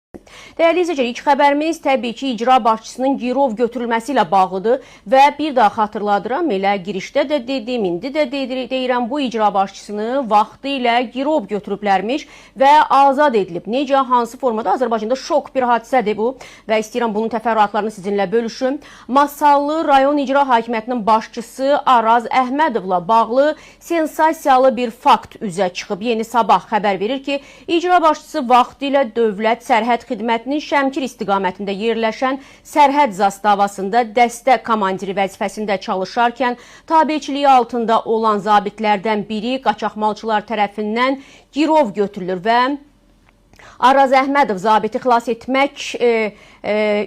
Dəyərli izləyicilər, ilk xəbərimiz təbii ki, icra başçısının girov götürülməsi ilə bağlıdır və bir daha xatırladıram, elə girişdə də dedim, indi də deyirəm, bu icra başçısını vaxtı ilə girov götürüblərmiş və azad edilib. Necə, hansı formada? Azərbaycanda şok bir hadisədir bu və istəyirəm bunun təfərrüatlarını sizinlə bölüşüm. Masallı rayon icra hakimiyyətinin başçısı Araz Əhmədovla bağlı sensasiyalı bir fakt üzə çıxıb. Yeni Sabah xəbər verir ki, icra başçısı vaxtı ilə Dövlət Sərhəd Xidmətinin Şəmkir istiqamətində yerləşən sərhəd zastavasında dəstə komandiri vəzifəsində çalışarkən tabeçiliyi altında olan zabitlərdən biri qaçaqmalçılar tərəfindən girov götürülür və Araz Əhmədov zabiti xilas etmək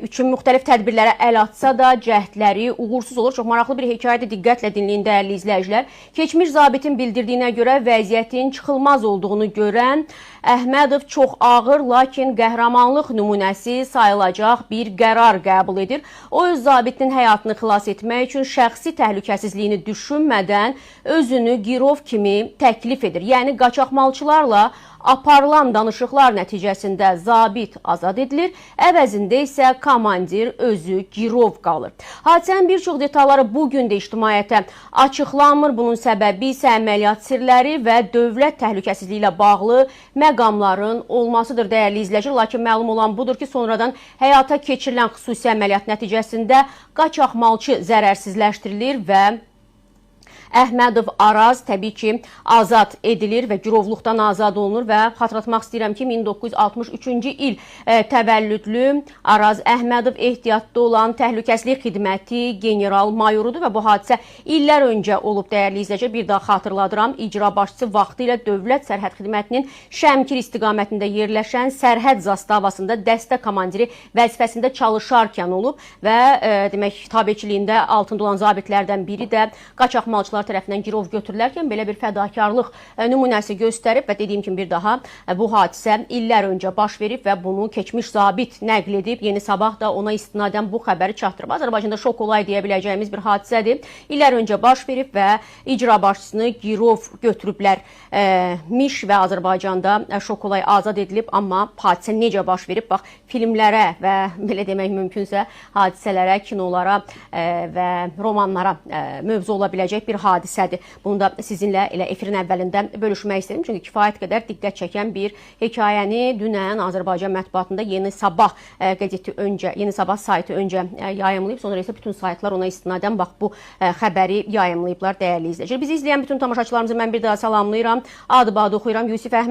üçün müxtəlif tədbirlərə əl atsa da cəhdləri uğursuz olur. Çox maraqlı bir hekayədir, diqqətlə dinləyin dəyərli izləyicilər. Keçmiş zabitin bildirdiyinə görə vəziyyətin çıxılmaz olduğunu görən Əhmədov çox ağır, lakin qəhrəmanlıq nümunəsi sayılacaq bir qərar qəbul edir. O öz zabitinin həyatını xilas etmək üçün şəxsi təhlükəsizliyini düşünmədən özünü girov kimi təklif edir. Yəni qaçaqmalçılarla aparılan danışıqlar nəticəsində zabit azad edilir, əvəzində isə komandir özü girov qalır. Hadisənin bir çox detalları bugün də ictimaiyyətə açıqlanmır. Bunun səbəbi isə əməliyyat sirləri və dövlət təhlükəsizliyi ilə bağlı məqamların olmasıdır dəyərli izləyicilər. Lakin məlum olan budur ki, sonradan həyata keçirilən xüsusi əməliyyat nəticəsində qaçaqmalçı zərərsizləşdirilir və Əhmədov Araz təbii ki, azad edilir və girovluqdan azad olunur və xatırlatmaq istəyirəm ki, 1963-cü il təvəllüdlü Araz Əhmədov ehtiyatda olan Təhlükəsizlik Xidməti general mayorudur və bu hadisə illər öncə olub dəyərli izləyicilər. Bir daha xatırladıram, icra başçısı vaxtı ilə Dövlət Sərhəd Xidmətinin Şəmkir istiqamətində yerləşən sərhəd zastavasında dəstə komandiri vəzifəsində çalışarkən olub və demək, tabeçiliyində altında olan zabitlərdən biri də qaçaqmalçılar tərəfindən girov götürülərkən belə bir fədakarlıq nümunəsi göstərib və dediyim kimi bir daha bu hadisə illər öncə baş verib və bunu keçmiş zabit nəql edib. Yeni Sabah da ona istinadən bu xəbəri çatdırıb. Azərbaycanda şok olay deyə biləcəyimiz bir hadisədir. İllər öncə baş verib və icra başçısını girov götürüblərmiş və Azərbaycanda şok olay azad edilib. Amma hadisə necə baş verib? Bax, filmlərə və belə demək mümkünsə hadisələrə, kinolara və romanlara mövzu ola biləcək bir hadisədir. Bunu da sizinlə elə efirin əvvəlində bölüşmək istedim. Çünki kifayət qədər diqqət çəkən bir hekayəni dünən Azərbaycan mətbuatında Yeni Sabah qəzeti öncə, Yeni Sabah saytı öncə yayımlayıb. Sonra isə bütün saytlar ona istinadən bax bu xəbəri yayımlayıblar dəyərli izləyicilər. Bizi izləyən bütün tamaşaçılarımızı mən bir daha salamlayıram. Adı-badı oxuyuram. Yusif Əhməd